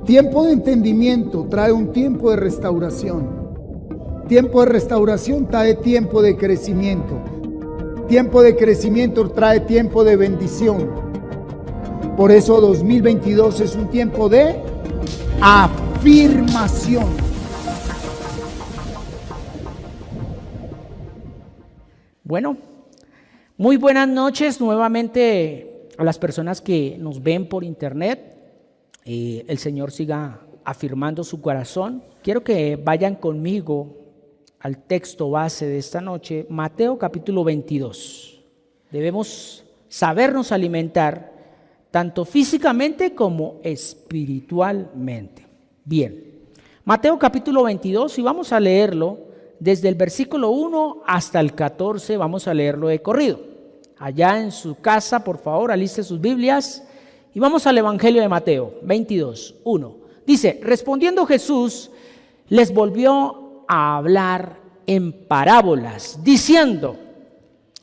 Tiempo de entendimiento trae un tiempo de restauración. Tiempo de restauración trae tiempo de crecimiento. Tiempo de crecimiento trae tiempo de bendición. Por eso 2022 es un tiempo de afirmación. Bueno, muy buenas noches nuevamente a las personas que nos ven por internet. El Señor siga afirmando su corazón. Quiero que vayan conmigo al texto base de esta noche, Mateo capítulo 22. Debemos sabernos alimentar tanto físicamente como espiritualmente. Bien, Mateo capítulo 22, y vamos a leerlo desde el versículo 1 hasta el 14, vamos a leerlo de corrido. Allá en su casa, por favor, aliste sus Biblias y vamos al Evangelio de Mateo 22, 1. Dice, respondiendo Jesús, les volvió a hablar en parábolas, diciendo,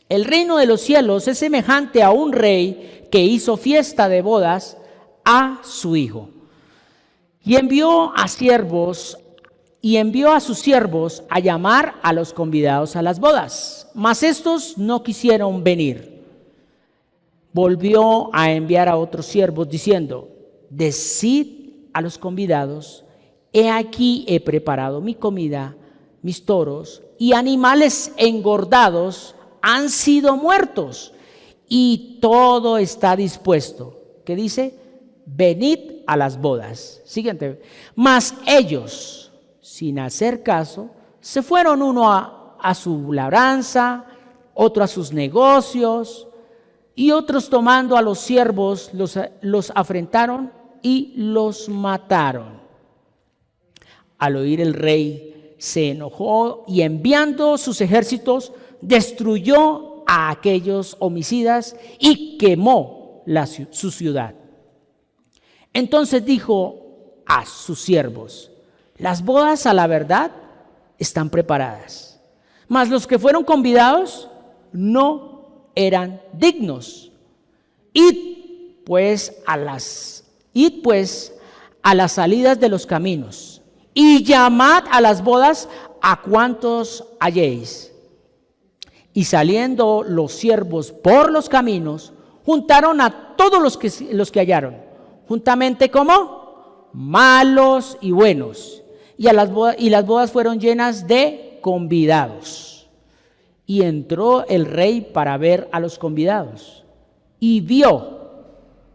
el reino de los cielos es semejante a un rey que hizo fiesta de bodas a su hijo. Y envió a sus siervos a llamar a los convidados a las bodas, mas estos no quisieron venir. Volvió a enviar a otros siervos diciendo, decid a los convidados, he aquí he preparado mi comida, mis toros y animales engordados han sido muertos y todo está dispuesto. ¿Qué dice? Venid a las bodas. Siguiente. Mas ellos, sin hacer caso, se fueron uno a su labranza, otro a sus negocios, y otros tomando a los siervos los afrentaron y los mataron. Al oír el rey se enojó y enviando sus ejércitos destruyó a aquellos homicidas y quemó su ciudad. Entonces dijo a sus siervos, las bodas a la verdad están preparadas, mas los que fueron convidados no eran dignos. Id pues a las salidas de los caminos y llamad a las bodas a cuantos halléis. Y saliendo los siervos por los caminos, juntaron a todos los que hallaron, juntamente como malos y buenos, y las bodas fueron llenas de convidados. Y entró el rey para ver a los convidados, y vio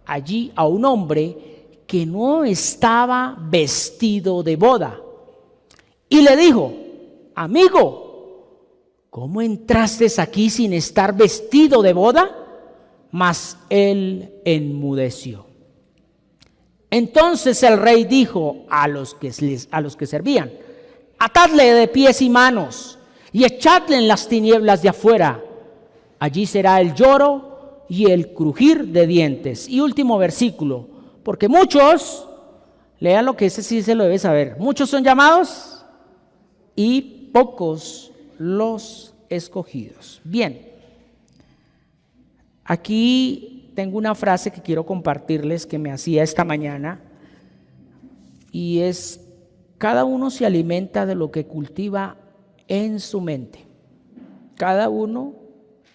allí a un hombre que no estaba vestido de boda, y le dijo, amigo, ¿cómo entraste aquí sin estar vestido de boda? Mas él enmudeció. Entonces el rey dijo a los que servían, atadle de pies y manos y echadle en las tinieblas de afuera. Allí será el lloro y el crujir de dientes. Y último versículo, porque muchos, lean lo que ese sí se lo debe saber, muchos son llamados y pocos los escogidos. Bien, aquí tengo una frase que quiero compartirles que me hacía esta mañana, y es, cada uno se alimenta de lo que cultiva en su mente. Cada uno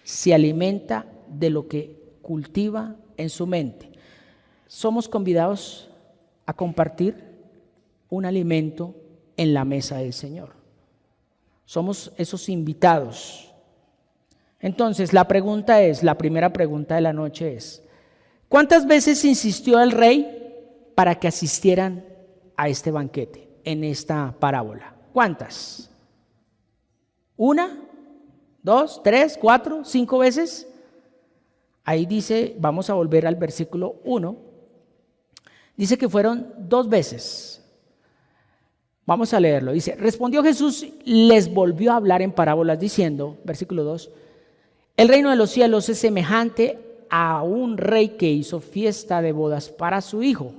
se alimenta de lo que cultiva en su mente. Somos convidados a compartir un alimento en la mesa del Señor. Somos esos invitados. Entonces, la primera pregunta de la noche es, ¿cuántas veces insistió el rey para que asistieran a este banquete, en esta parábola? ¿Cuántas? ¿1, 2, 3, 4, 5 veces? Ahí dice, vamos a volver al versículo 1, dice que fueron 2 veces. Vamos a leerlo, dice, respondió Jesús, les volvió a hablar en parábolas diciendo, versículo 2, el reino de los cielos es semejante a un rey que hizo fiesta de bodas para su hijo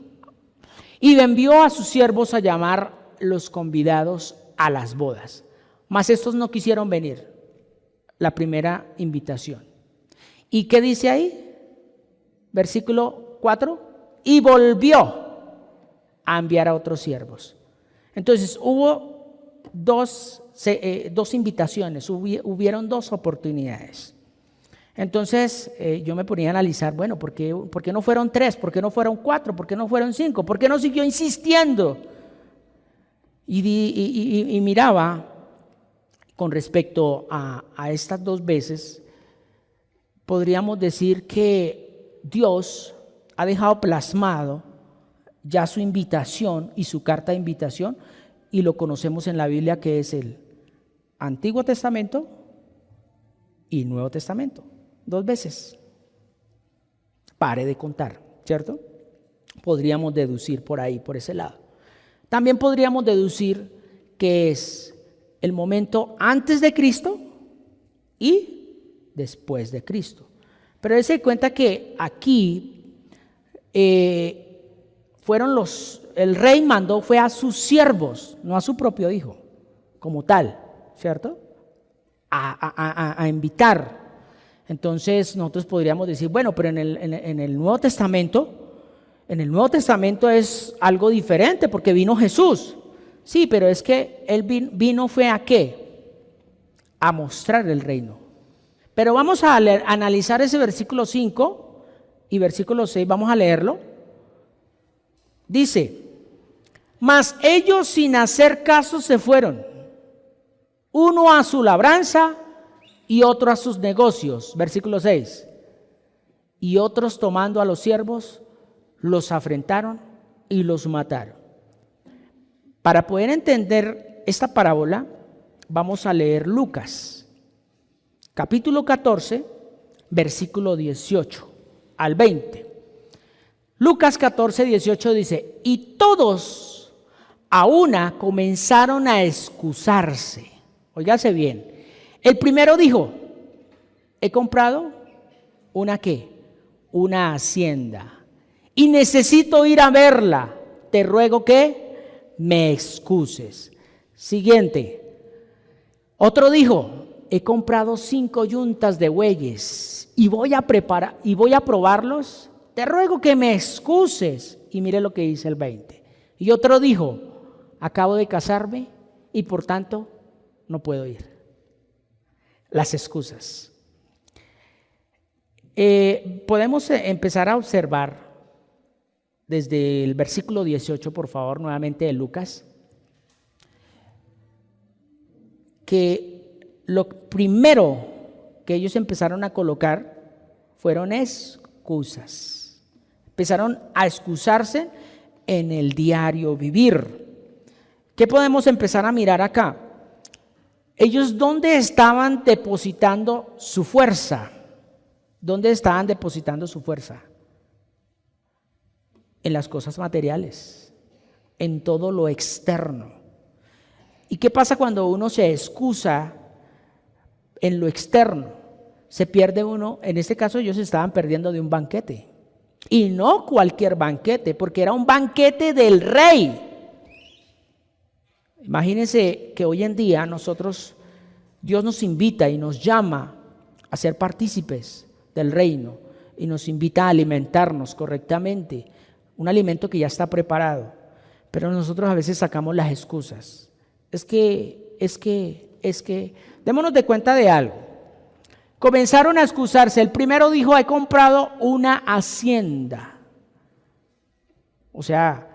y envió a sus siervos a llamar los convidados a las bodas. Mas estos no quisieron venir. La primera invitación. ¿Y qué dice ahí? Versículo 4. Y volvió a enviar a otros siervos. Entonces hubo dos invitaciones, hubieron dos oportunidades. Entonces yo me ponía a analizar, bueno, ¿por qué no fueron 3? ¿Por qué no fueron 4? ¿Por qué no fueron 5? ¿Por qué no siguió insistiendo? Y miraba con respecto a estas 2 veces, podríamos decir que Dios ha dejado plasmado ya su invitación y su carta de invitación, y lo conocemos en la Biblia, que es el Antiguo Testamento y Nuevo Testamento, 2 veces. Pare de contar, ¿cierto? Podríamos deducir por ahí, por ese lado. También podríamos deducir que es el momento antes de Cristo y después de Cristo. Pero dése cuenta que aquí el rey mandó fue a sus siervos, no a su propio hijo, como tal, ¿cierto? A invitar. Entonces nosotros podríamos decir, bueno, pero en el Nuevo Testamento, es algo diferente porque vino Jesús. Sí, pero es que él vino fue ¿a qué? A mostrar el reino. Pero vamos a analizar ese versículo 5 y versículo 6, vamos a leerlo. Dice: mas ellos sin hacer caso se fueron, uno a su labranza y otro a sus negocios. Versículo 6. Y otros, tomando a los siervos, los afrentaron y los mataron. Para poder entender esta parábola, vamos a leer Lucas, capítulo 14, versículo 18 al 20. Lucas 14, 18 dice: y todos a una comenzaron a excusarse. Óigase bien. El primero dijo: he comprado ¿una qué? Una hacienda y necesito ir a verla. Te ruego que me excuses. Siguiente. Otro dijo: he comprado 5 yuntas de bueyes y voy a probarlos. Te ruego que me excuses. Y mire lo que dice el 20. Y otro dijo: acabo de casarme y por tanto no puedo ir. Las excusas. Podemos empezar a observar desde el versículo 18, por favor, nuevamente de Lucas, que lo primero que ellos empezaron a colocar fueron excusas. Empezaron a excusarse en el diario vivir. ¿Qué podemos empezar a mirar acá? Ellos, ¿dónde estaban depositando su fuerza? ¿Dónde estaban depositando su fuerza? En las cosas materiales, en todo lo externo. ¿Y qué pasa cuando uno se excusa en lo externo? Se pierde uno. En este caso ellos estaban perdiendo de un banquete. Y no cualquier banquete, porque era un banquete del rey. Imagínense que hoy en día Dios nos invita y nos llama a ser partícipes del reino y nos invita a alimentarnos correctamente, un alimento que ya está preparado, pero nosotros a veces sacamos las excusas. Es que, démonos de cuenta de algo. Comenzaron a excusarse. El primero dijo: he comprado una hacienda. O sea,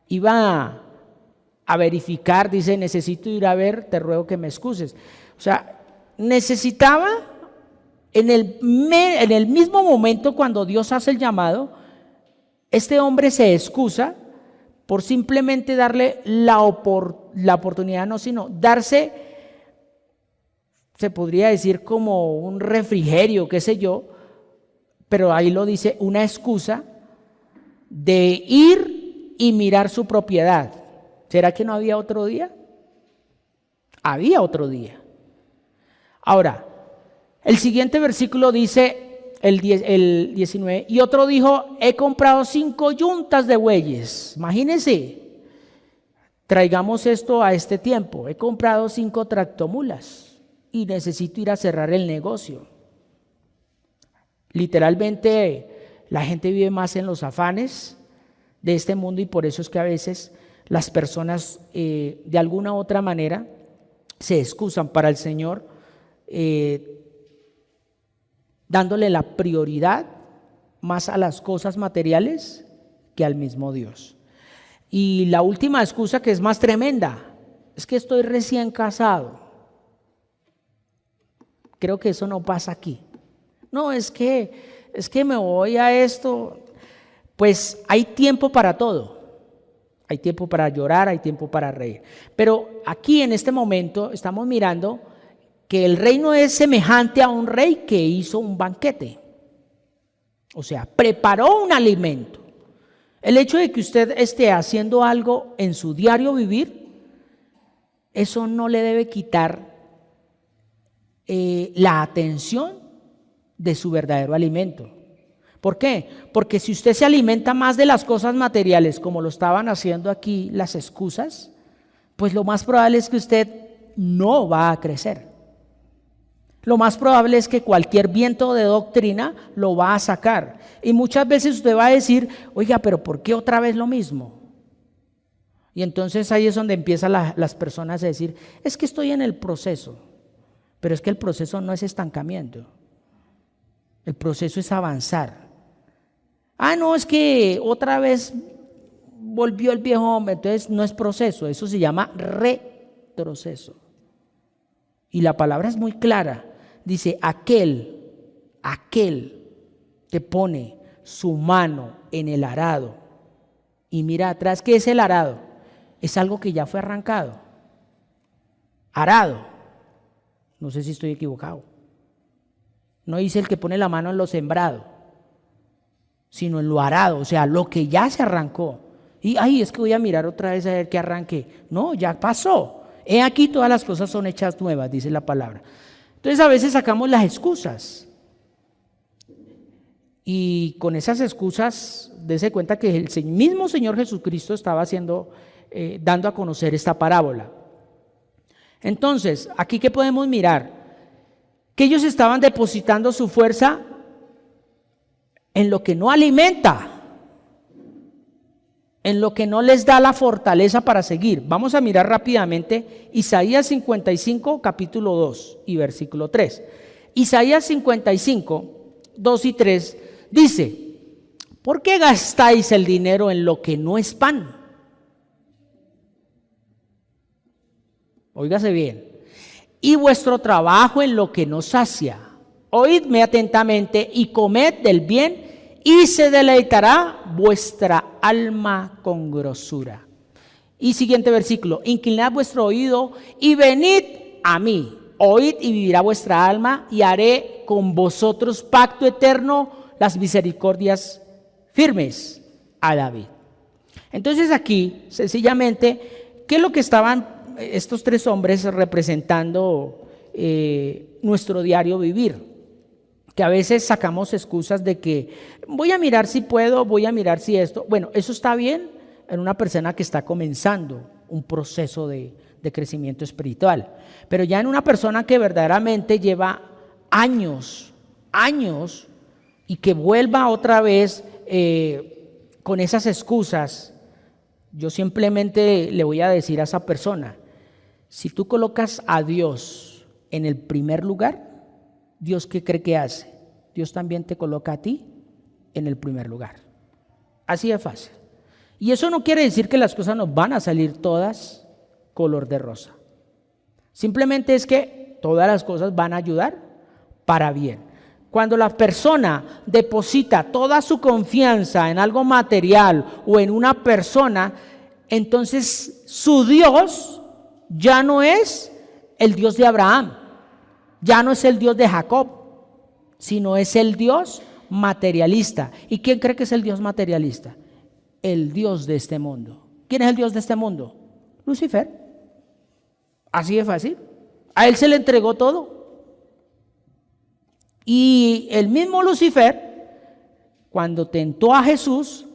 iba a verificar, dice: necesito ir a ver, te ruego que me excuses. O sea, necesitaba en el mismo momento cuando Dios hace el llamado, este hombre se excusa por simplemente darle la oportunidad, no, sino darse, se podría decir como un refrigerio, qué sé yo, pero ahí lo dice, una excusa de ir y mirar su propiedad. ¿Será que no había otro día? Había otro día. Ahora, el siguiente versículo dice, el 19, y otro dijo: he comprado 5 yuntas de bueyes. Imagínense, traigamos esto a este tiempo. He comprado 5 tractomulas y necesito ir a cerrar el negocio. Literalmente, la gente vive más en los afanes de este mundo, y por eso es que a veces las personas de alguna u otra manera se excusan para el Señor, dándole la prioridad más a las cosas materiales que al mismo Dios. Y la última excusa, que es más tremenda, es que estoy recién casado. Creo que eso no pasa aquí. No, es que me voy a esto. Pues hay tiempo para todo. Hay tiempo para llorar, hay tiempo para reír. Pero aquí en este momento estamos mirando que el reino es semejante a un rey que hizo un banquete. O sea, preparó un alimento. El hecho de que usted esté haciendo algo en su diario vivir, eso no le debe quitar la atención de su verdadero alimento. ¿Por qué? Porque si usted se alimenta más de las cosas materiales, como lo estaban haciendo aquí las excusas, pues lo más probable es que usted no va a crecer. Lo más probable es que cualquier viento de doctrina lo va a sacar. Y muchas veces usted va a decir, oiga, pero ¿por qué otra vez lo mismo? Y entonces ahí es donde empiezan las personas a decir, es que estoy en el proceso. Pero es que el proceso no es estancamiento. El proceso es avanzar. Ah, no, es que otra vez volvió el viejo hombre. Entonces no es proceso, eso se llama retroceso. Y la palabra es muy clara. Dice, aquel que pone su mano en el arado y mira atrás. ¿Qué es el arado? Es algo que ya fue arrancado. Arado. No sé si estoy equivocado. No dice el que pone la mano en lo sembrado, sino en lo arado, o sea, lo que ya se arrancó. Y es que voy a mirar otra vez a ver qué arranqué. No, ya pasó. He aquí todas las cosas son hechas nuevas, dice la palabra. Entonces a veces sacamos las excusas. Y con esas excusas, dése cuenta que el mismo Señor Jesucristo estaba dando a conocer esta parábola. Entonces, aquí ¿qué podemos mirar? Que ellos estaban depositando su fuerza en lo que no alimenta, en lo que no les da la fortaleza para seguir. Vamos a mirar rápidamente Isaías 55, capítulo 2 y versículo 3. Isaías 55, 2 y 3 dice, ¿por qué gastáis el dinero en lo que no es pan? Óigase bien. Y vuestro trabajo en lo que no sacia. Oídme atentamente y comed del bien, y se deleitará vuestra alma con grosura. Y siguiente versículo, inclinad vuestro oído y venid a mí. Oíd y vivirá vuestra alma, y haré con vosotros pacto eterno, las misericordias firmes a David. Entonces aquí, sencillamente, ¿qué es lo que estaban estos tres hombres representando nuestro diario vivir? Que a veces sacamos excusas de que voy a mirar si puedo, voy a mirar si esto. Bueno, eso está bien en una persona que está comenzando un proceso de crecimiento espiritual. Pero ya en una persona que verdaderamente lleva años, y que vuelva otra vez con esas excusas, yo simplemente le voy a decir a esa persona, si tú colocas a Dios en el primer lugar, Dios, ¿qué cree que hace? Dios también te coloca a ti en el primer lugar. Así de fácil. Y eso no quiere decir que las cosas nos van a salir todas color de rosa. Simplemente es que todas las cosas van a ayudar para bien. Cuando la persona deposita toda su confianza en algo material o en una persona, entonces su Dios ya no es el Dios de Abraham. Ya no es el Dios de Jacob, sino es el Dios materialista. ¿Y quién cree que es el Dios materialista? El Dios de este mundo. ¿Quién es el Dios de este mundo? Lucifer. Así de fácil. A él se le entregó todo. Y el mismo Lucifer, cuando tentó a Jesús,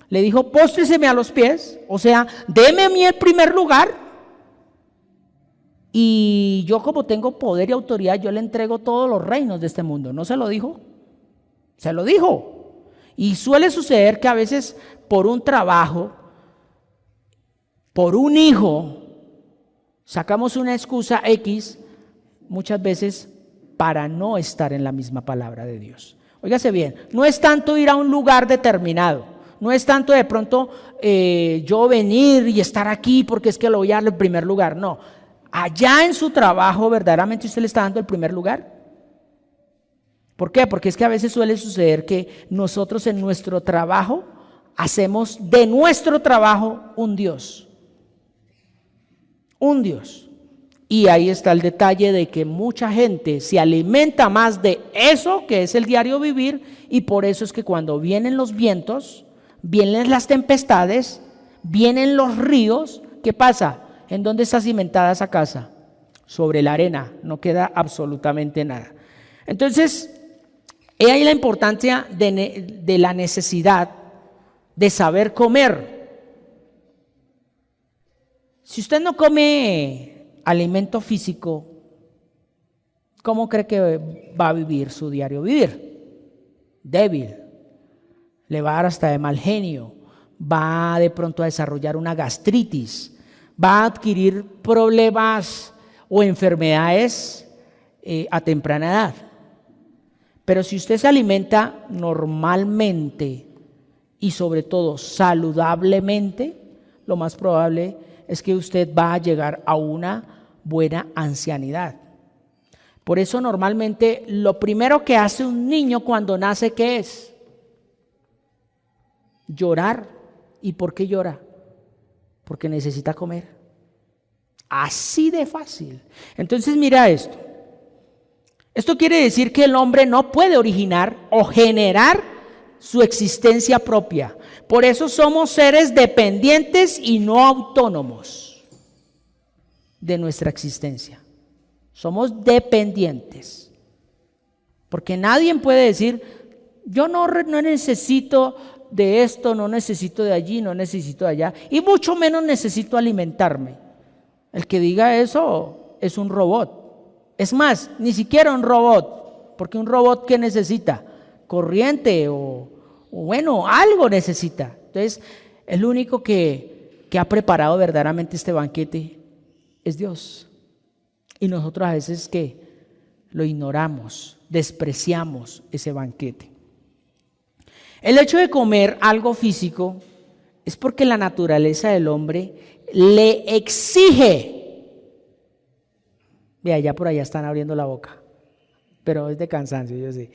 le dijo, póstreseme a los pies, o sea, déme a mí el primer lugar. Y yo, como tengo poder y autoridad, yo le entrego todos los reinos de este mundo. ¿No se lo dijo? Se lo dijo. Y suele suceder que a veces por un trabajo, por un hijo, sacamos una excusa X, muchas veces para no estar en la misma palabra de Dios. Óigase bien, no es tanto ir a un lugar determinado, no es tanto de pronto yo venir y estar aquí porque es que lo voy a dar el primer lugar, no. Allá en su trabajo, ¿verdaderamente usted le está dando el primer lugar? ¿Por qué? Porque es que a veces suele suceder que nosotros en nuestro trabajo hacemos de nuestro trabajo un Dios. Un Dios. Y ahí está el detalle de que mucha gente se alimenta más de eso que es el diario vivir, y por eso es que cuando vienen los vientos, vienen las tempestades, vienen los ríos, ¿qué pasa? ¿En dónde está cimentada esa casa? Sobre la arena, no queda absolutamente nada. Entonces, he ahí la importancia de la necesidad de saber comer. Si usted no come alimento físico, ¿cómo cree que va a vivir su diario vivir? Débil, le va a dar hasta de mal genio, va de pronto a desarrollar una gastritis, va a adquirir problemas o enfermedades a temprana edad. Pero si usted se alimenta normalmente y sobre todo saludablemente, lo más probable es que usted va a llegar a una buena ancianidad. Por eso normalmente lo primero que hace un niño cuando nace, ¿qué es? Llorar. ¿Y por qué llora? Porque necesita comer. Así de fácil. Entonces mira esto. Esto quiere decir que el hombre no puede originar o generar su existencia propia. Por eso somos seres dependientes y no autónomos de nuestra existencia. Somos dependientes. Porque nadie puede decir, yo no necesito de esto, no necesito de allí, no necesito de allá, y mucho menos necesito alimentarme. El que diga eso es un robot. Es más, ni siquiera un robot, porque un robot ¿qué necesita? Corriente o bueno, algo necesita. Entonces, el único que ha preparado verdaderamente este banquete es Dios. Y nosotros a veces que lo ignoramos, despreciamos ese banquete. El hecho de comer algo físico es porque la naturaleza del hombre le exige. Vea, ya por allá están abriendo la boca, pero es de cansancio, yo sé.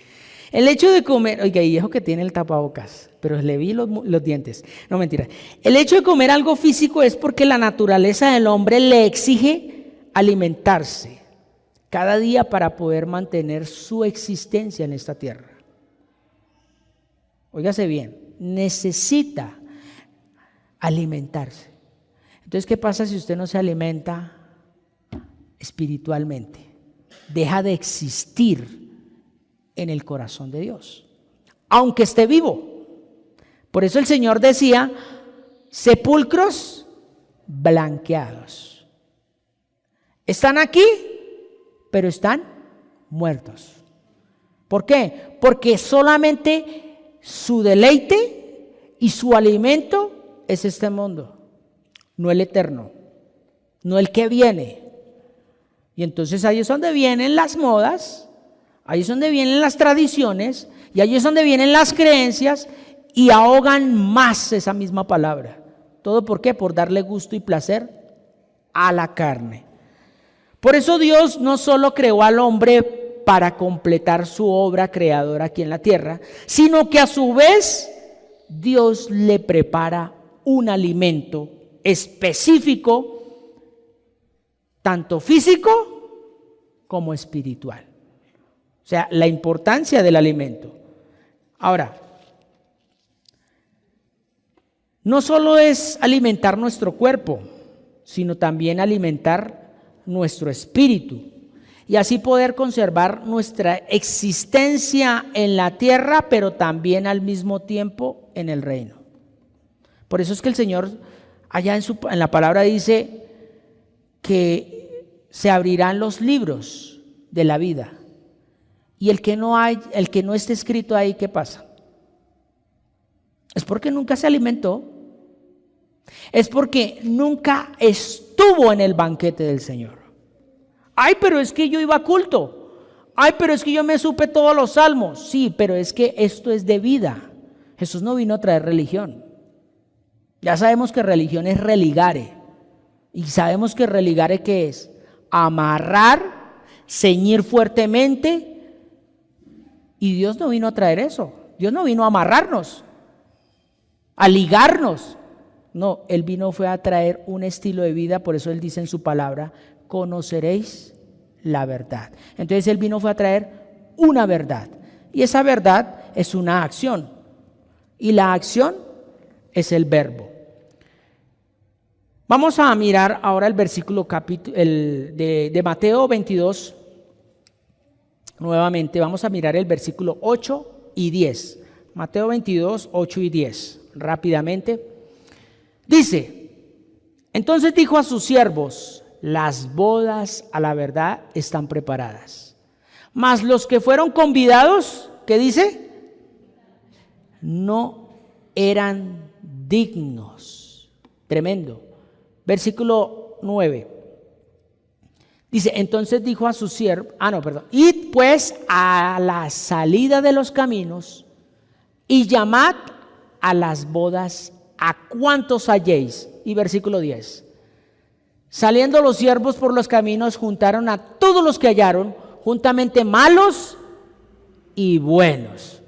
El hecho de comer, oiga, y viejo que tiene el tapabocas, pero le vi los dientes. No, mentira. El hecho de comer algo físico es porque la naturaleza del hombre le exige alimentarse cada día para poder mantener su existencia en esta tierra. Óigase bien, necesita alimentarse. Entonces, ¿qué pasa si usted no se alimenta espiritualmente? Deja de existir en el corazón de Dios, aunque esté vivo. Por eso el Señor decía, sepulcros blanqueados. Están aquí, pero están muertos. ¿Por qué? Porque solamente su deleite y su alimento es este mundo, no el eterno, no el que viene. Y entonces ahí es donde vienen las modas, ahí es donde vienen las tradiciones, y ahí es donde vienen las creencias y ahogan más esa misma palabra. ¿Todo por qué? Por darle gusto y placer a la carne. Por eso Dios no solo creó al hombre para completar su obra creadora aquí en la tierra, sino que a su vez Dios le prepara un alimento específico, tanto físico como espiritual. O sea, la importancia del alimento. Ahora, no solo es alimentar nuestro cuerpo, sino también alimentar nuestro espíritu y así poder conservar nuestra existencia en la tierra, pero también al mismo tiempo en el reino. Por eso es que el Señor allá en la palabra dice que se abrirán los libros de la vida, y el que no esté escrito ahí, ¿qué pasa? Es porque nunca se alimentó. Es porque nunca estuvo en el banquete del Señor. Ay, pero es que yo iba a culto. Ay, pero es que yo me supe todos los salmos. Sí, pero es que esto es de vida. Jesús no vino a traer religión. Ya sabemos que religión es religare. Y sabemos que religare, ¿qué es? Amarrar, ceñir fuertemente. Y Dios no vino a traer eso. Dios no vino a amarrarnos, a ligarnos. No, Él vino fue a traer un estilo de vida. Por eso Él dice en su palabra: conoceréis la verdad. Entonces Él vino fue a traer una verdad. Y esa verdad es una acción. Y la acción es el verbo. Vamos a mirar ahora el versículo de Mateo 22. Nuevamente vamos a mirar el versículo 8 y 10. Mateo 22, 8 y 10. Rápidamente. Dice: entonces dijo a sus siervos: las bodas a la verdad están preparadas. Mas los que fueron convidados, ¿qué dice? No eran dignos. Tremendo. Versículo 9. Dice: entonces dijo a sus siervos, id pues a la salida de los caminos y llamad a las bodas a cuantos halléis. Y versículo 10. Saliendo los siervos por los caminos, juntaron a todos los que hallaron, juntamente malos y buenos.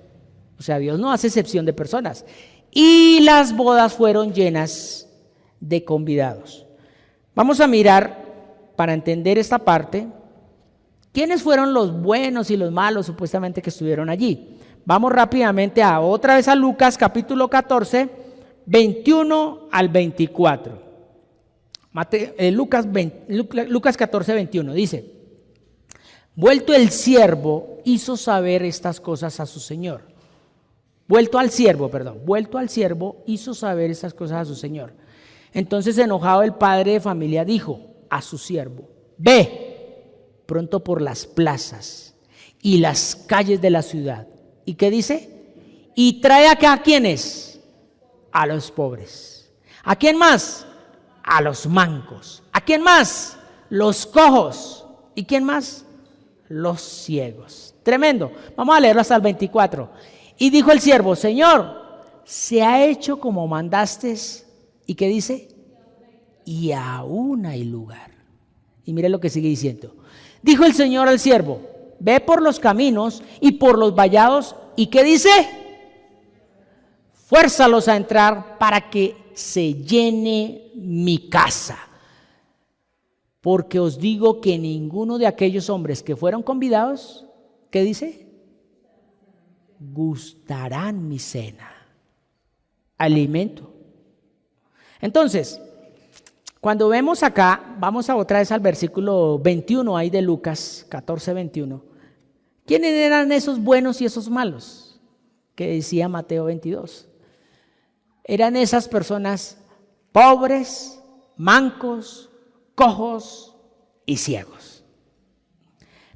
O sea, Dios no hace excepción de personas. Y las bodas fueron llenas de convidados. Vamos a mirar, para entender esta parte, quiénes fueron los buenos y los malos supuestamente que estuvieron allí. Vamos rápidamente otra vez a Lucas capítulo 14, 21 al 24. Lucas 14, 21 dice: vuelto el siervo hizo saber estas cosas a su señor. Vuelto al siervo hizo saber estas cosas a su señor. Entonces, enojado, el padre de familia dijo a su siervo: ve pronto por las plazas y las calles de la ciudad. ¿Y qué dice? Y trae acá, ¿a quiénes? A los pobres. ¿A quién más? A los mancos. ¿A quién más? Los cojos. ¿Y quién más? Los ciegos. Tremendo. Vamos a leerlo hasta el 24. Y dijo el siervo: Señor, se ha hecho como mandaste. ¿Y qué dice? Y aún hay lugar. Y mire lo que sigue diciendo. Dijo el Señor al siervo: ve por los caminos y por los vallados. ¿Y qué dice? Fuérzalos a entrar para que se llene mi casa. Porque os digo que ninguno de aquellos hombres que fueron convidados, ¿qué dice? Gustarán mi cena. Alimento. Entonces, cuando vemos acá, vamos a otra vez al versículo 21 ahí de Lucas 14, 21. ¿Quiénes eran esos buenos y esos malos? Que decía Mateo 22. Eran esas personas pobres, mancos, cojos y ciegos.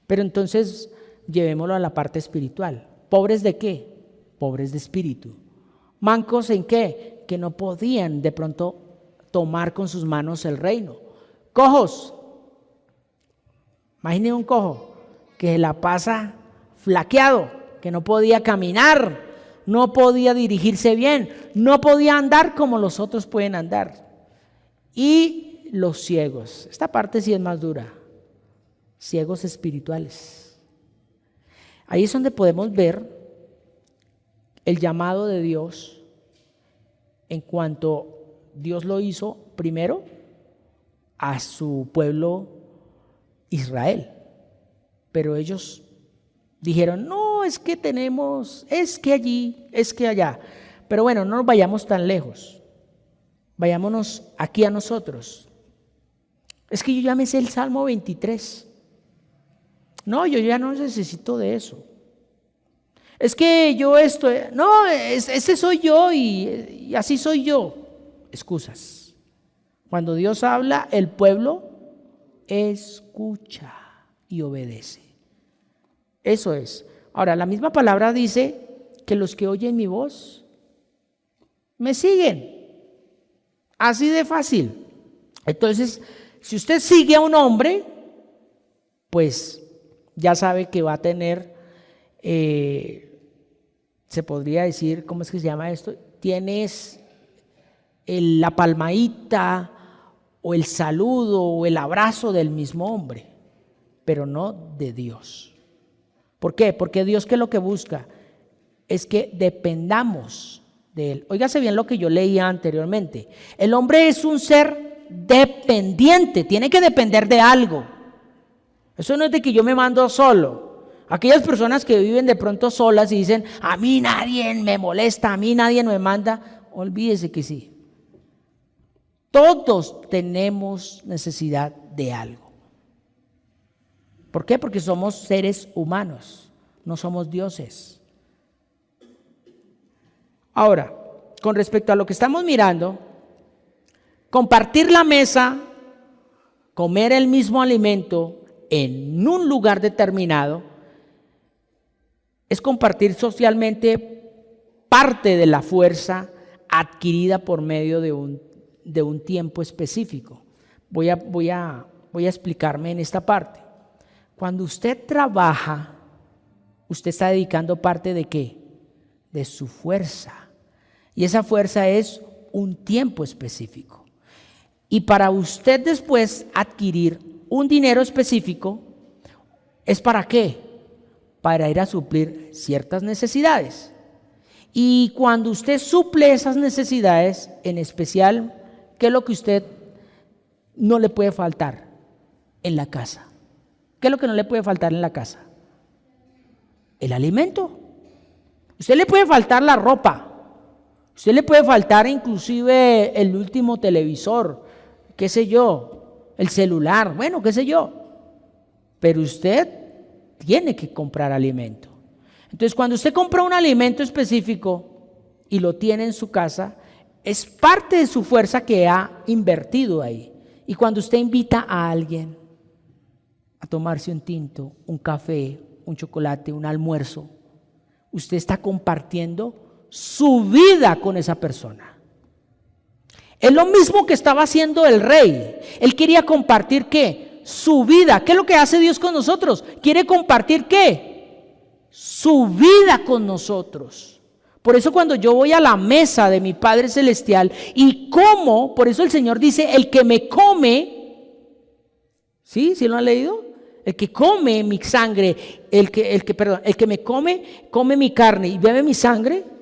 Pero entonces llevémoslo a la parte espiritual. ¿Pobres de qué? Pobres de espíritu. ¿Mancos en qué? Que no podían de pronto tomar con sus manos el reino. Cojos. Imaginen un cojo que se la pasa flaqueado, que no podía caminar, no podía dirigirse bien, no podía andar como los otros pueden andar. Y los ciegos. Esta parte sí es más dura. Ciegos espirituales. Ahí es donde podemos ver el llamado de Dios en cuanto Dios lo hizo primero a su pueblo Israel. Pero ellos dijeron: no, es que tenemos, es que allí, es que allá. Pero bueno, no nos vayamos tan lejos. Vayámonos aquí a nosotros. Es que yo ya me sé el Salmo 23. No, yo ya no necesito de eso. Es que yo ese soy yo y así soy yo. Excusas. Cuando Dios habla, el pueblo escucha y obedece. Eso es. Ahora, la misma palabra dice que los que oyen mi voz ¿Me siguen? Así de fácil. Entonces, si usted sigue a un hombre, pues ya sabe que va a tener, se podría decir, ¿cómo es que se llama esto? Tienes la palmadita o el saludo o el abrazo del mismo hombre, pero no de Dios. ¿Por qué? Porque Dios, ¿qué es lo que busca? Es que dependamos de Él. Óigase bien lo que yo leía anteriormente. El hombre es un ser dependiente, tiene que depender de algo. Eso no es de que yo me mando solo. Aquellas personas que viven de pronto solas y dicen, a mí nadie me molesta, a mí nadie me manda, olvídese que sí. Todos tenemos necesidad de algo. ¿Por qué? Porque somos seres humanos, no somos dioses. Ahora, con respecto a lo que estamos mirando, compartir la mesa, comer el mismo alimento en un lugar determinado, es compartir socialmente parte de la fuerza adquirida por medio de un tiempo específico. Voy a explicarme en esta parte. Cuando usted trabaja, usted está dedicando parte ¿de qué? De su fuerza. Y esa fuerza es un tiempo específico. Y para usted después adquirir un dinero específico, ¿es para qué? Para ir a suplir ciertas necesidades. Y cuando usted suple esas necesidades, en especial, ¿qué es lo que usted no le puede faltar en la casa? ¿Qué es lo que no le puede faltar en la casa? El alimento. Usted le puede faltar la ropa. Usted le puede faltar inclusive el último televisor, qué sé yo, el celular, bueno, qué sé yo. Pero usted tiene que comprar alimento. Entonces, cuando usted compra un alimento específico y lo tiene en su casa, es parte de su fuerza que ha invertido ahí. Y cuando usted invita a alguien a tomarse un tinto, un café, un chocolate, un almuerzo, usted está compartiendo su vida con esa persona. Es lo mismo que estaba haciendo el rey. Él quería compartir ¿qué? Su vida. ¿Qué es lo que hace Dios con nosotros? Quiere compartir ¿qué? Su vida con nosotros. Por eso cuando yo voy a la mesa de mi Padre Celestial y como, por eso el Señor dice, el que me come, ¿sí? ¿Sí lo han leído? El que come mi sangre, el que me come mi carne y bebe mi sangre,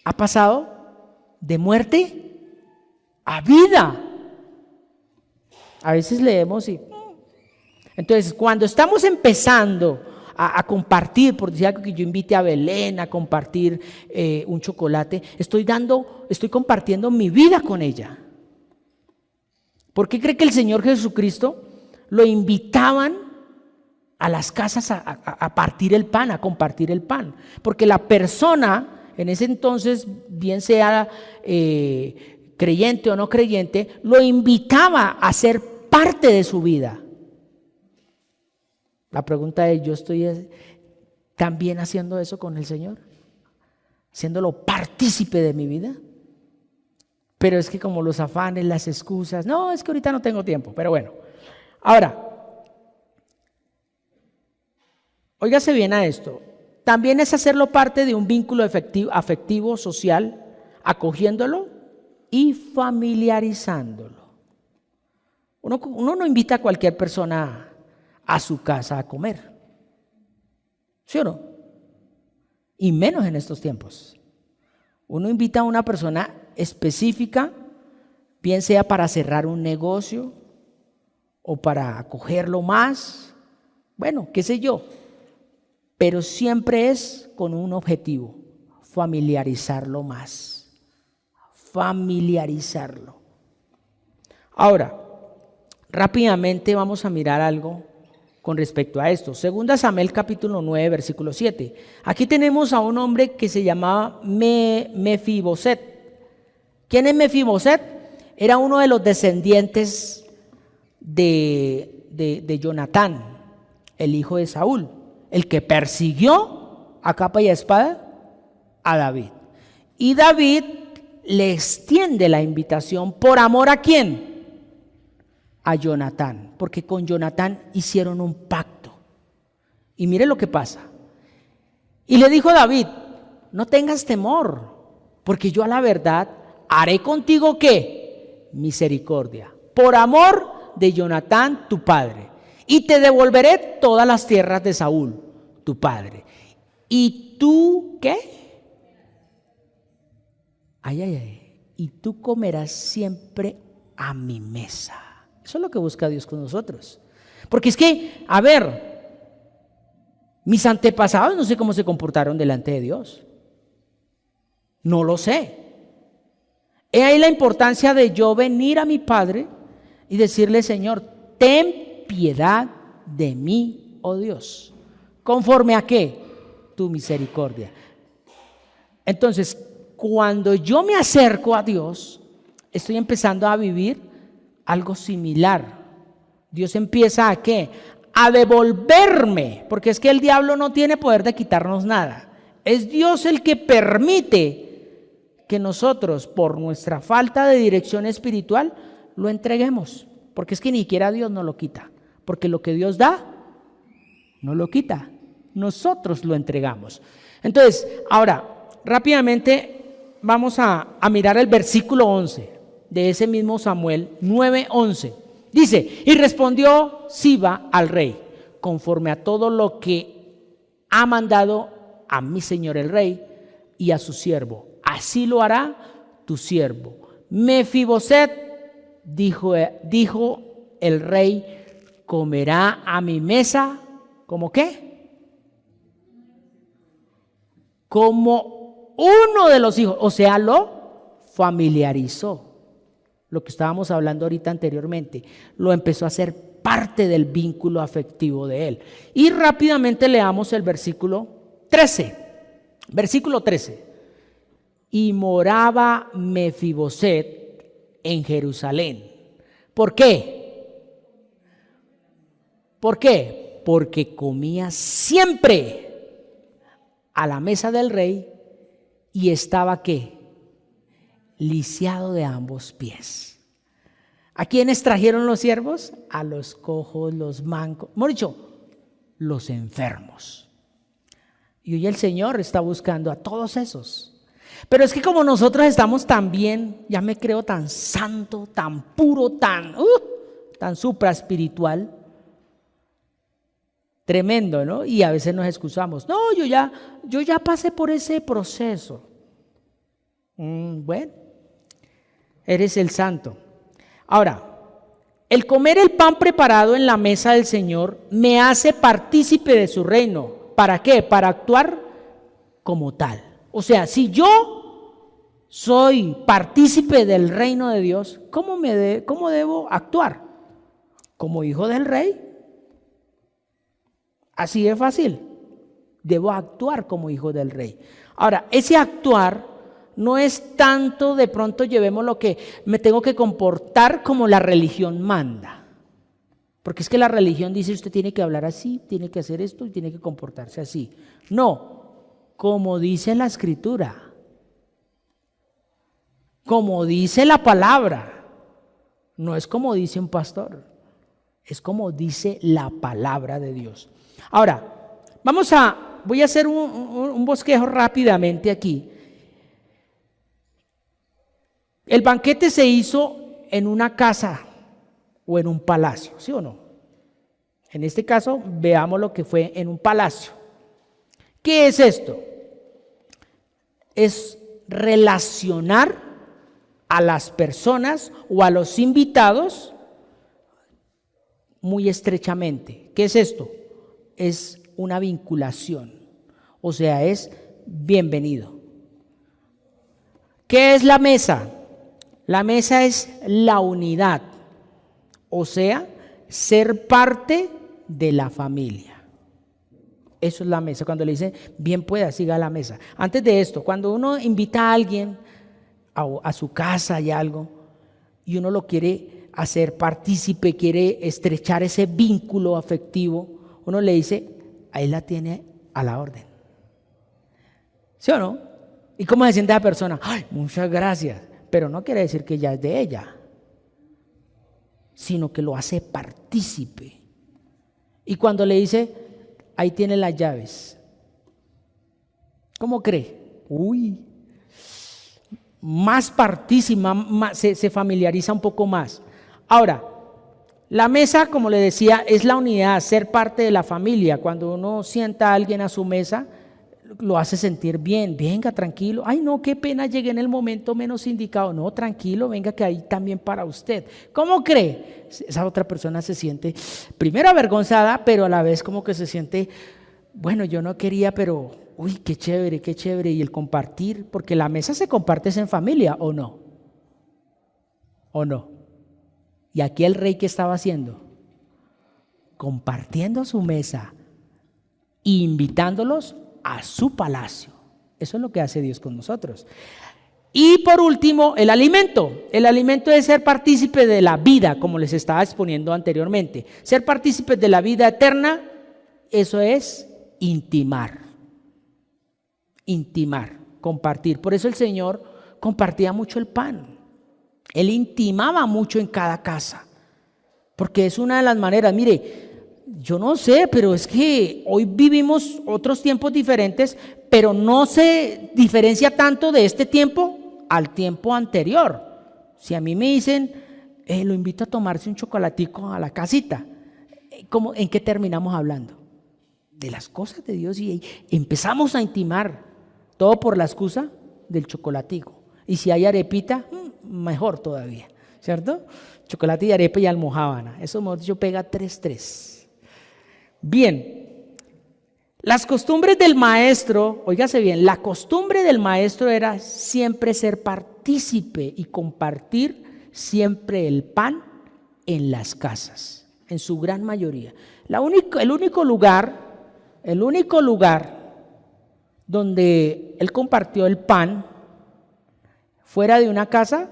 ha pasado de muerte a vida. A veces leemos y... Entonces, cuando estamos empezando a compartir, por decir algo, que yo invite a Belén a compartir un chocolate, estoy compartiendo mi vida con ella. ¿Por qué cree que el Señor Jesucristo lo invitaban a las casas a partir el pan, a compartir el pan? Porque la persona en ese entonces, bien sea creyente o no creyente, lo invitaba a ser parte de su vida. La pregunta es, ¿yo estoy también haciendo eso con el Señor? ¿Haciéndolo partícipe de mi vida? Pero es que como los afanes, las excusas, no, es que ahorita no tengo tiempo, pero bueno. Ahora, óigase bien a esto. También es hacerlo parte de un vínculo afectivo, social, acogiéndolo y familiarizándolo. Uno no invita a cualquier persona a su casa a comer, ¿sí o no? Y menos en estos tiempos. Uno invita a una persona específica, bien sea para cerrar un negocio o para acogerlo más, bueno, qué sé yo. Pero siempre es con un objetivo, familiarizarlo más, familiarizarlo. Ahora, rápidamente vamos a mirar algo con respecto a esto. Segunda Samuel capítulo 9, versículo 7. Aquí tenemos a un hombre que se llamaba Mefiboset. ¿Quién es Mefiboset? Era uno de los descendientes de Jonatán, el hijo de Saúl, el que persiguió a capa y a espada a David. Y David le extiende la invitación por amor ¿a quién? A Jonatán, porque con Jonatán hicieron un pacto. Y mire lo que pasa. Y le dijo David, no tengas temor, porque yo a la verdad haré contigo ¿qué? Misericordia, por amor de Jonatán tu padre, y te devolveré todas las tierras de Saúl tu padre. ¿Y tú qué? Y tú comerás siempre a mi mesa. Eso es lo que busca Dios con nosotros. Porque es que, a ver, mis antepasados no sé cómo se comportaron delante de Dios. No lo sé. He ahí la importancia de yo venir a mi Padre y decirle, Señor, ten piedad de mí, oh Dios. ¿Conforme a qué? Tu misericordia. Entonces, cuando yo me acerco a Dios, estoy empezando a vivir algo similar. Dios empieza ¿a qué? A devolverme, porque es que el diablo no tiene poder de quitarnos nada. Es Dios el que permite que nosotros, por nuestra falta de dirección espiritual, lo entreguemos. Porque es que ni siquiera Dios nos lo quita. Porque lo que Dios da, no lo quita. Nosotros lo entregamos. Entonces, ahora, rápidamente vamos a mirar el versículo 11 de ese mismo Samuel 9:11. Dice, y respondió Siba al rey, conforme a todo lo que ha mandado a mi señor el rey y a su siervo. Así lo hará tu siervo. Mefiboset, dijo el rey, comerá a mi mesa, ¿cómo qué? Como uno de los hijos, o sea, lo familiarizó. Lo que estábamos hablando ahorita anteriormente, lo empezó a hacer parte del vínculo afectivo de él. Y rápidamente leamos el versículo 13. Versículo 13. Y moraba Mefiboset en Jerusalén. ¿Por qué? ¿Por qué? Porque comía siempre a la mesa del rey y estaba ¿qué? Lisiado de ambos pies. ¿A quiénes trajeron los siervos? A los cojos, los mancos, mejor dicho, los enfermos. Y hoy el Señor está buscando a todos esos. Pero es que como nosotros estamos tan bien, ya me creo tan santo, tan puro, tan supra espiritual, tremendo, ¿no? Y a veces nos excusamos. No, yo ya pasé por ese proceso. Bueno, eres el santo. Ahora, el comer el pan preparado en la mesa del Señor me hace partícipe de su reino. ¿Para qué? Para actuar como tal. O sea, si yo soy partícipe del reino de Dios, ¿cómo debo actuar? Como hijo del rey. Así de fácil. Debo actuar como hijo del rey. Ahora, ese actuar no es tanto de pronto llevemos lo que me tengo que comportar como la religión manda. Porque es que la religión dice usted tiene que hablar así, tiene que hacer esto y tiene que comportarse así. No, como dice la Escritura, como dice la palabra, no es como dice un pastor, es como dice la palabra de Dios. Ahora, voy a hacer un bosquejo rápidamente aquí. El banquete se hizo en una casa o en un palacio, ¿sí o no? En este caso, veamos lo que fue en un palacio. ¿Qué es esto? Es relacionar a las personas o a los invitados muy estrechamente. ¿Qué es esto? Es una vinculación, o sea, es bienvenido. ¿Qué es la mesa? La mesa es la unidad, o sea, ser parte de la familia. Eso es la mesa. Cuando le dicen, bien pueda, siga la mesa. Antes de esto, cuando uno invita a alguien a su casa y algo, y uno lo quiere hacer partícipe, quiere estrechar ese vínculo afectivo, uno le dice, ahí la tiene a la orden. ¿Sí o no? ¿Y cómo se siente la persona? Ay, muchas gracias. Pero no quiere decir que ya es de ella, sino que lo hace partícipe. Y cuando le dice, ahí tiene las llaves, ¿cómo cree? Uy, más partícipe, se familiariza un poco más. Ahora, la mesa, como le decía, es la unidad, ser parte de la familia. Cuando uno sienta a alguien a su mesa, lo hace sentir bien. Venga, tranquilo. Ay, no, qué pena, llegué en el momento menos indicado. No, tranquilo, venga, que hay también para usted. ¿Cómo cree? Esa otra persona se siente primero avergonzada, pero a la vez como que se siente, bueno, yo no quería, pero uy, qué chévere, qué chévere. Y el compartir, porque la mesa se comparte en familia, ¿o no? ¿O no? Y aquí el rey, ¿qué estaba haciendo? Compartiendo su mesa e invitándolos a su palacio. Eso es lo que hace Dios con nosotros. Y por último, el alimento. El alimento es ser partícipe de la vida, como les estaba exponiendo anteriormente. Ser partícipe de la vida eterna, eso es intimar. Intimar, compartir. Por eso el Señor compartía mucho el pan. Él intimaba mucho en cada casa, porque es una de las maneras. Mire, yo no sé, pero es que hoy vivimos otros tiempos diferentes, pero no se diferencia tanto de este tiempo al tiempo anterior. Si a mí me dicen, lo invito a tomarse un chocolatico a la casita, ¿en qué terminamos hablando? De las cosas de Dios, y empezamos a intimar, todo por la excusa del chocolatico. Y si hay arepita, mejor todavía, ¿cierto? Chocolate y arepa y almojábana, eso hemos dicho pega 3-3. Bien, las costumbres del maestro, óigase bien, la costumbre del maestro era siempre ser partícipe y compartir siempre el pan en las casas, en su gran mayoría. El único lugar donde él compartió el pan fuera de una casa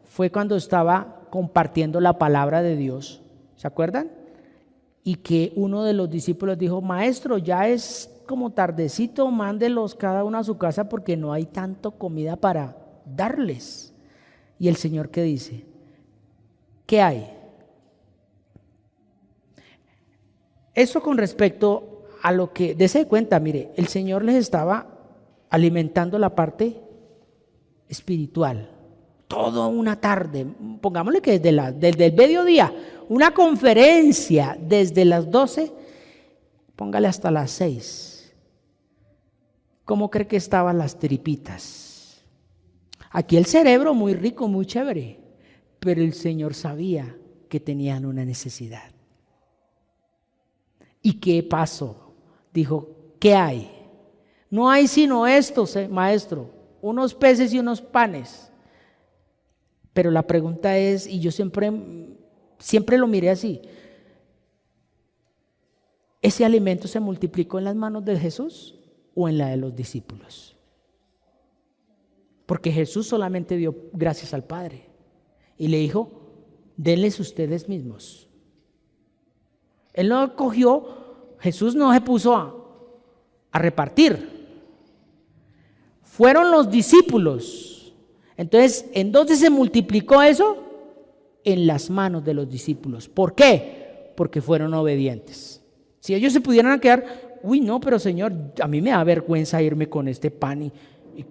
fue cuando estaba compartiendo la palabra de Dios. ¿Se acuerdan? Y que uno de los discípulos dijo, maestro, ya es como tardecito, mándelos cada uno a su casa porque no hay tanto comida para darles. Y el Señor, ¿qué dice? ¿Qué hay? Eso con respecto a lo que, dése cuenta, mire, el Señor les estaba alimentando la parte espiritual, toda una tarde, pongámosle que desde el mediodía, una conferencia desde las 12, póngale hasta las 6. ¿Cómo cree que estaban las tripitas? Aquí el cerebro muy rico, muy chévere, pero el Señor sabía que tenían una necesidad. ¿Y qué pasó? Dijo, ¿qué hay? No hay sino esto, maestro, unos peces y unos panes. Pero la pregunta es, y yo siempre lo miré así, ¿ese alimento se multiplicó en las manos de Jesús o en la de los discípulos? Porque Jesús solamente dio gracias al Padre y le dijo, denles ustedes mismos. Él no cogió, Jesús no se puso a repartir. Fueron los discípulos. Entonces, ¿en dónde se multiplicó eso? En las manos de los discípulos. ¿Por qué? Porque fueron obedientes. Si ellos se pudieran quedar, uy, no, pero Señor, a mí me da vergüenza irme con este pan. ¿Y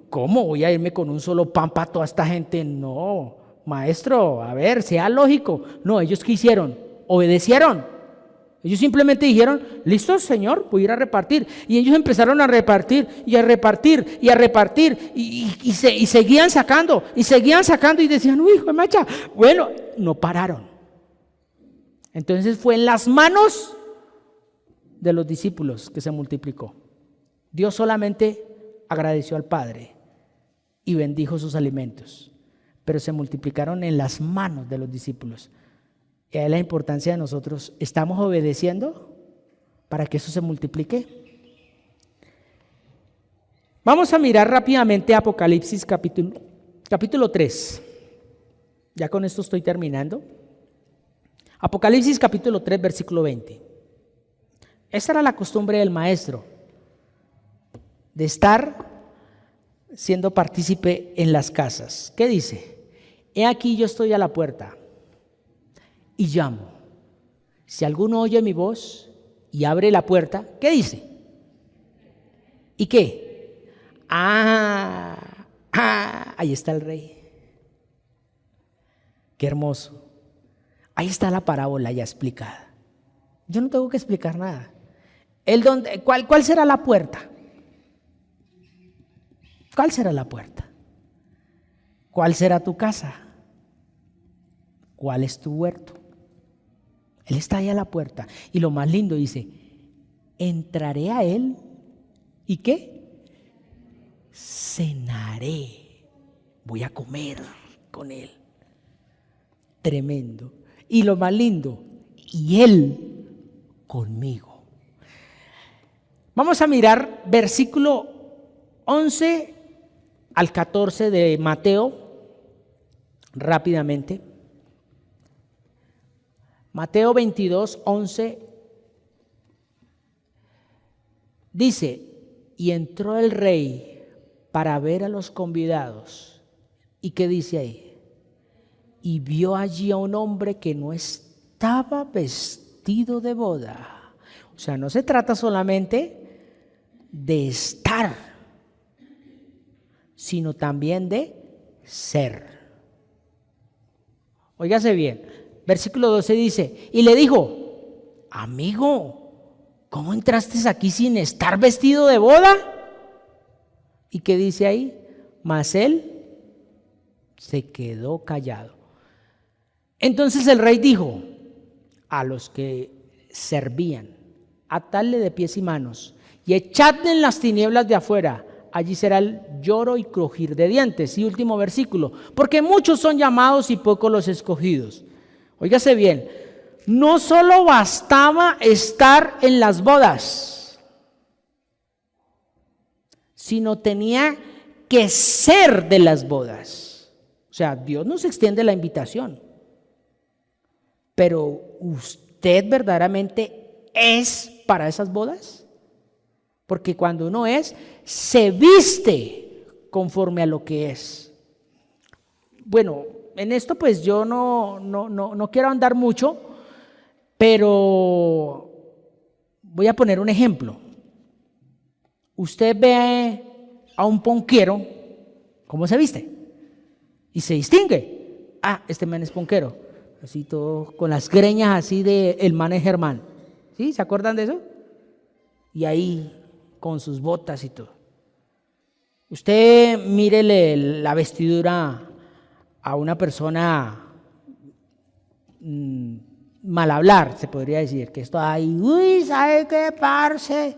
cómo voy a irme con un solo pan para toda esta gente? No, maestro, a ver, sea lógico. No, ellos ¿qué hicieron? Obedecieron. Ellos simplemente dijeron, listo, Señor, voy a ir a repartir. Y ellos empezaron a repartir y a repartir y a repartir y seguían sacando y decían, uy, hijo de macha. Bueno, no pararon. Entonces fue en las manos de los discípulos que se multiplicó. Dios solamente agradeció al Padre y bendijo sus alimentos, pero se multiplicaron en las manos de los discípulos. Y ahí la importancia de nosotros, ¿estamos obedeciendo para que eso se multiplique? Vamos a mirar rápidamente Apocalipsis capítulo 3. Ya con esto estoy terminando. Apocalipsis capítulo 3, versículo 20. Esta era la costumbre del maestro, de estar siendo partícipe en las casas. ¿Qué dice? He aquí yo estoy a la puerta y llamo. Si alguno oye mi voz y abre la puerta, ¿qué dice? ¿Y qué? Ahí está el rey. Qué hermoso. Ahí está la parábola ya explicada. Yo no tengo que explicar nada. ¿Cuál será la puerta? ¿Cuál será la puerta? ¿Cuál será tu casa? ¿Cuál es tu huerto? Él está ahí a la puerta. Y lo más lindo dice, entraré a él. ¿Y qué? Cenaré. Voy a comer con él. Tremendo. Y lo más lindo, y él conmigo. Vamos a mirar versículo 11 al 14 de Mateo, rápidamente. Mateo 22, 11, dice, y entró el rey para ver a los convidados. ¿Y qué dice ahí? Y vio allí a un hombre que no estaba vestido de boda. O sea, no se trata solamente de estar, sino también de ser. Óigase bien, versículo 12 dice, y le dijo, amigo, ¿cómo entraste aquí sin estar vestido de boda? ¿Y qué dice ahí? Mas él se quedó callado. Entonces el rey dijo a los que servían, atadle de pies y manos y echadle en las tinieblas de afuera, allí será el lloro y crujir de dientes. Y último versículo, porque muchos son llamados y pocos los escogidos. Óigase bien, no solo bastaba estar en las bodas, sino tenía que ser de las bodas. O sea, Dios nos extiende la invitación. Pero ¿usted verdaderamente es para esas bodas? Porque cuando uno es, se viste conforme a lo que es. Bueno, en esto pues yo no quiero andar mucho, pero voy a poner un ejemplo. Usted ve a un ponquero, ¿cómo se viste? Y se distingue. Este man es ponquero. Así todo, con las greñas así de el man es Germán. ¿Sí? ¿Se acuerdan de eso? Y ahí, con sus botas y todo. Usted mírele la vestidura a una persona mal hablar, se podría decir, que esto ahí, uy, ¿sabe qué, parce?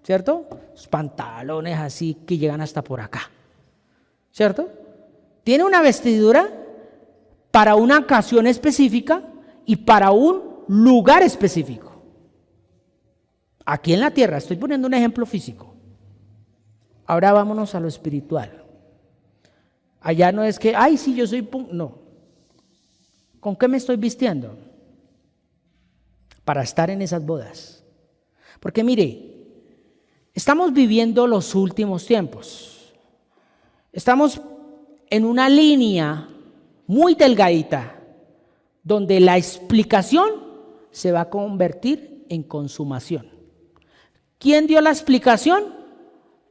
¿Cierto? Sus pantalones así que llegan hasta por acá. ¿Cierto? Tiene una vestidura para una ocasión específica y para un lugar específico. Aquí en la tierra, estoy poniendo un ejemplo físico. Ahora vámonos a lo espiritual. Allá no es que, ay, sí, yo soy no. ¿Con qué me estoy vistiendo? Para estar en esas bodas. Porque mire, estamos viviendo los últimos tiempos. Estamos en una línea muy delgadita, donde la explicación se va a convertir en consumación. ¿Quién dio la explicación?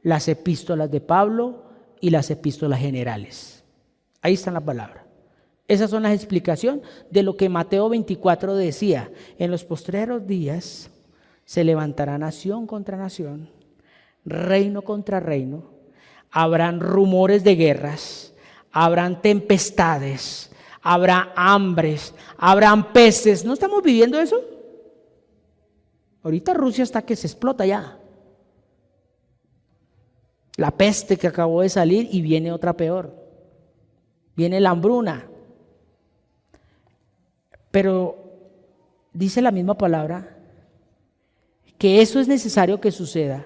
Las epístolas de Pablo y las epístolas generales. Ahí está la palabra. Esas son las explicaciones de lo que Mateo 24 decía. En los postreros días se levantará nación contra nación, reino contra reino, habrán rumores de guerras, habrán tempestades, habrá hambres, habrán pestes. ¿No estamos viviendo eso? Ahorita Rusia está que se explota ya. La peste que acabó de salir y viene otra peor. Viene la hambruna. Pero dice la misma palabra que eso es necesario que suceda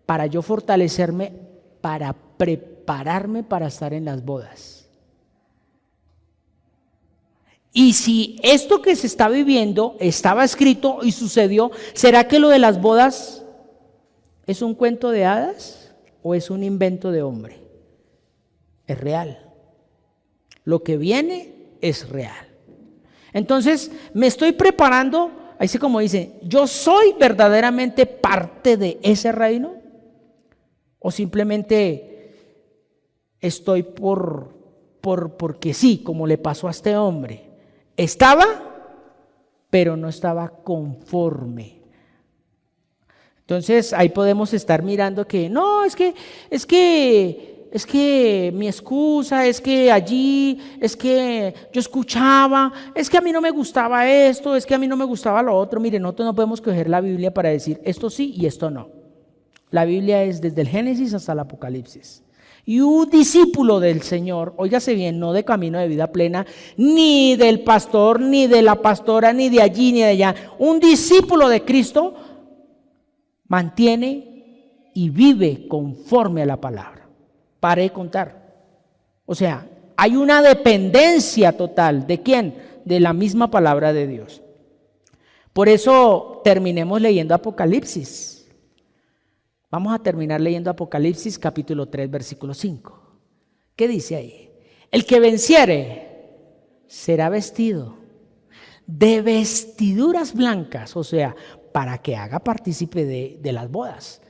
para yo fortalecerme, para prepararme para estar en las bodas. Y si esto que se está viviendo estaba escrito y sucedió, ¿será que lo de las bodas es un cuento de hadas o es un invento de hombre? es real. Lo que viene es real. Entonces, me estoy preparando, así como dice, ¿yo soy verdaderamente parte de ese reino? ¿O simplemente estoy porque sí, como le pasó a este hombre? Estaba, pero no estaba conforme. Entonces, ahí podemos estar mirando que, no, es que mi excusa es que allí, es que yo escuchaba, es que a mí no me gustaba esto, es que a mí no me gustaba lo otro. Mire, nosotros no podemos coger la Biblia para decir esto sí y esto no. La Biblia es desde el Génesis hasta el Apocalipsis. Y un discípulo del Señor, óigase bien, no de Camino de Vida Plena, ni del pastor, ni de la pastora, ni de allí, ni de allá. Un discípulo de Cristo mantiene y vive conforme a la palabra. Paré de contar. O sea, hay una dependencia total. ¿De quién? De la misma palabra de Dios. Por eso terminemos leyendo Apocalipsis. Vamos a terminar leyendo Apocalipsis capítulo 3, versículo 5. ¿Qué dice ahí? El que venciere será vestido de vestiduras blancas, o sea, para que haga partícipe de las bodas.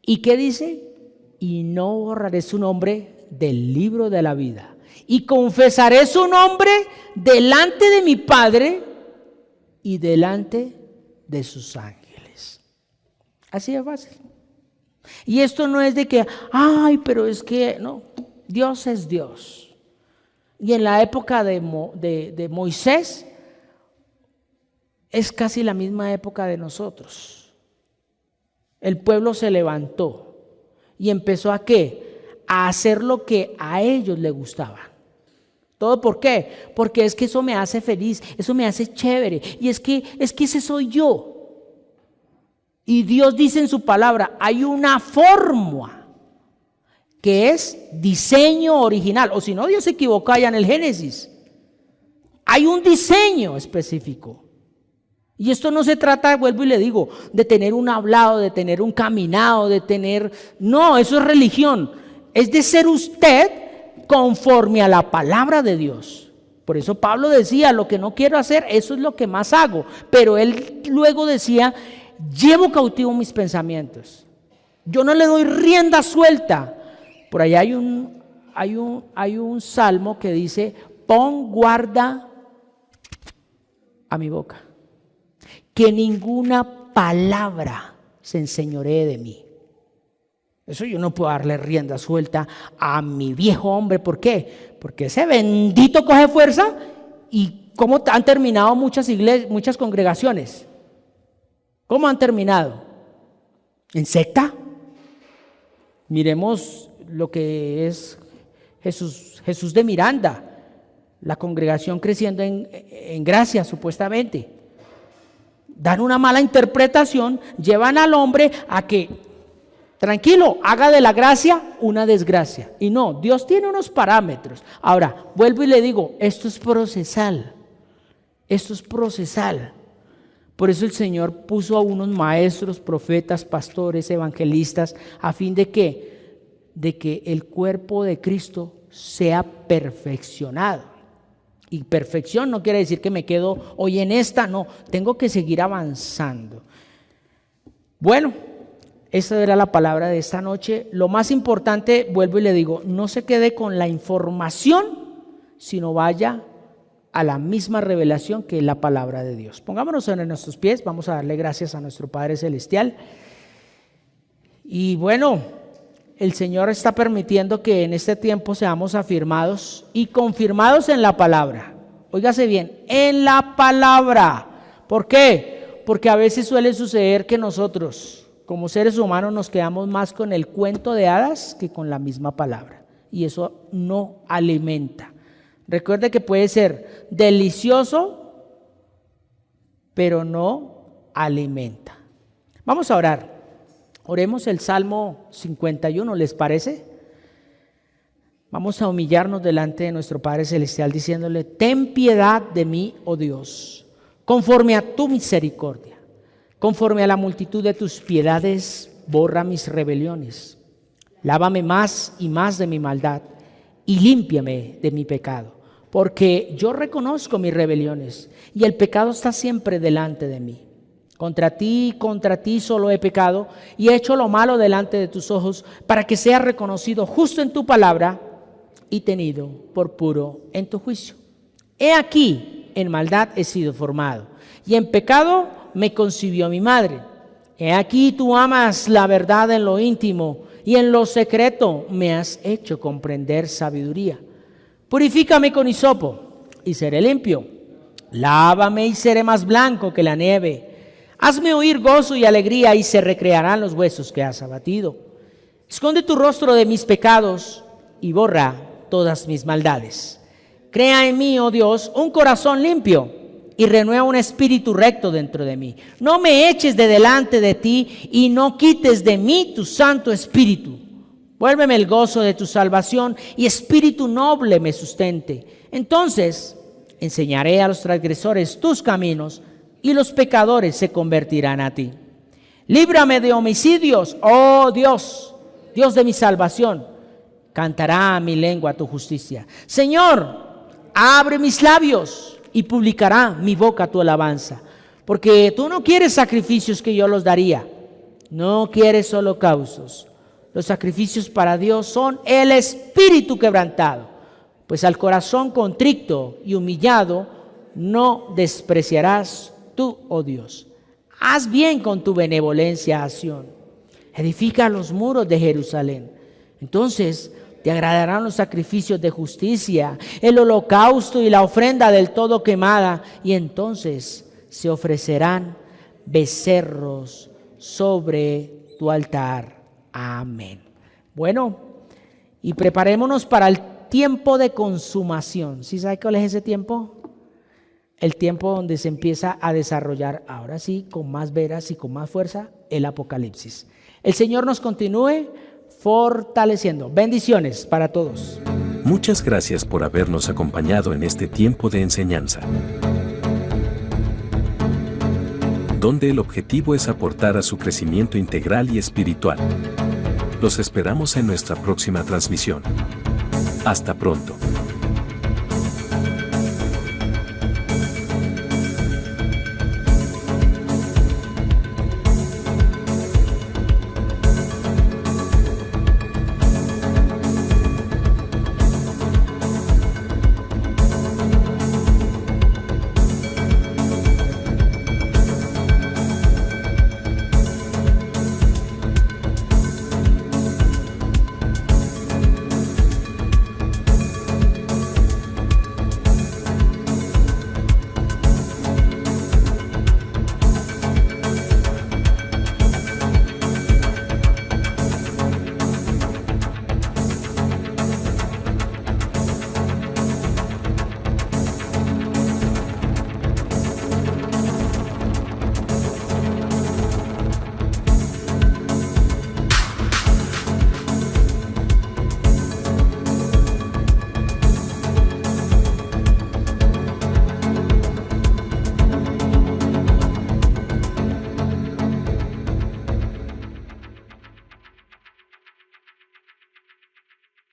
¿Y qué dice? Y no borraré su nombre del libro de la vida. Y confesaré su nombre delante de mi Padre y delante de sus ángeles. Así de fácil. Y esto no es de que, ay, pero es que, no, Dios es Dios. Y en la época de Moisés, es casi la misma época de nosotros. El pueblo se levantó y empezó a ¿qué? A hacer lo que a ellos les gustaba. ¿Todo por qué? Porque es que eso me hace feliz, eso me hace chévere. Y es que ese soy yo. Y Dios dice en su palabra, hay una forma que es diseño original. O si no, Dios se equivocó allá en el Génesis. Hay un diseño específico. Y esto no se trata, vuelvo y le digo, de tener un hablado, de tener un caminado, de tener... No, eso es religión. Es de ser usted conforme a la palabra de Dios. Por eso Pablo decía, lo que no quiero hacer, eso es lo que más hago. Pero él luego decía, llevo cautivo mis pensamientos. Yo no le doy rienda suelta. Por allá hay un salmo que dice, pon guarda a mi boca, que ninguna palabra se enseñoree de mí. Eso yo no puedo darle rienda suelta a mi viejo hombre. ¿Por qué? Porque ese bendito coge fuerza. ¿Y cómo han terminado muchas iglesias, muchas congregaciones? ¿Cómo han terminado? ¿En secta? Miremos lo que es Jesús de Miranda, la congregación creciendo en gracia supuestamente. Dan una mala interpretación, llevan al hombre a que, tranquilo, haga de la gracia una desgracia. Y no, Dios tiene unos parámetros. Ahora, vuelvo y le digo, esto es procesal. Esto es procesal. Por eso el Señor puso a unos maestros, profetas, pastores, evangelistas, a fin de que el cuerpo de Cristo sea perfeccionado. Y perfección no quiere decir que me quedo hoy en esta, no, tengo que seguir avanzando. Bueno, esa era la palabra de esta noche. Lo más importante, vuelvo y le digo, no se quede con la información, sino vaya a la misma revelación que es la palabra de Dios. Pongámonos en nuestros pies, vamos a darle gracias a nuestro Padre Celestial. Y bueno, el Señor está permitiendo que en este tiempo seamos afirmados y confirmados en la palabra. Óigase bien, en la palabra. ¿Por qué? Porque a veces suele suceder que nosotros, como seres humanos, nos quedamos más con el cuento de hadas que con la misma palabra. Y eso no alimenta. Recuerde que puede ser delicioso, pero no alimenta. Vamos a orar. Oremos el Salmo 51, ¿les parece? Vamos a humillarnos delante de nuestro Padre Celestial diciéndole, ten piedad de mí, oh Dios, conforme a tu misericordia, conforme a la multitud de tus piedades, borra mis rebeliones. Lávame más y más de mi maldad y límpiame de mi pecado, porque yo reconozco mis rebeliones y el pecado está siempre delante de mí. Contra ti solo he pecado y he hecho lo malo delante de tus ojos, para que sea reconocido justo en tu palabra y tenido por puro en tu juicio. He aquí, en maldad he sido formado, y en pecado me concibió mi madre. He aquí, tú amas la verdad en lo íntimo, y en lo secreto me has hecho comprender sabiduría. Purifícame con hisopo, y seré limpio. Lávame y seré más blanco que la nieve. Hazme oír gozo y alegría, y se recrearán los huesos que has abatido. Esconde tu rostro de mis pecados y borra todas mis maldades. Crea en mí, oh Dios, un corazón limpio y renueva un espíritu recto dentro de mí. No me eches de delante de ti y no quites de mí tu Santo Espíritu. Vuélveme el gozo de tu salvación y espíritu noble me sustente. Entonces enseñaré a los transgresores tus caminos y los pecadores se convertirán a ti. Líbrame de homicidios, oh Dios, Dios de mi salvación. Cantará mi lengua tu justicia. Señor, abre mis labios y publicará mi boca tu alabanza. Porque tú no quieres sacrificios que yo los daría. No quieres holocaustos. Los sacrificios para Dios son el espíritu quebrantado. Pues al corazón contrito y humillado no despreciarás tú, oh Dios. Haz bien con tu benevolencia a Sión. Edifica los muros de Jerusalén. Entonces te agradarán los sacrificios de justicia, el holocausto y la ofrenda del todo quemada, y entonces se ofrecerán becerros sobre tu altar. Amén. Bueno, y preparémonos para el tiempo de consumación. ¿Sí sabe cuál es ese tiempo? El tiempo donde se empieza a desarrollar, ahora sí, con más veras y con más fuerza, el Apocalipsis. El Señor nos continúe fortaleciendo. Bendiciones para todos. Muchas gracias por habernos acompañado en este tiempo de enseñanza, donde el objetivo es aportar a su crecimiento integral y espiritual. Los esperamos en nuestra próxima transmisión. Hasta pronto.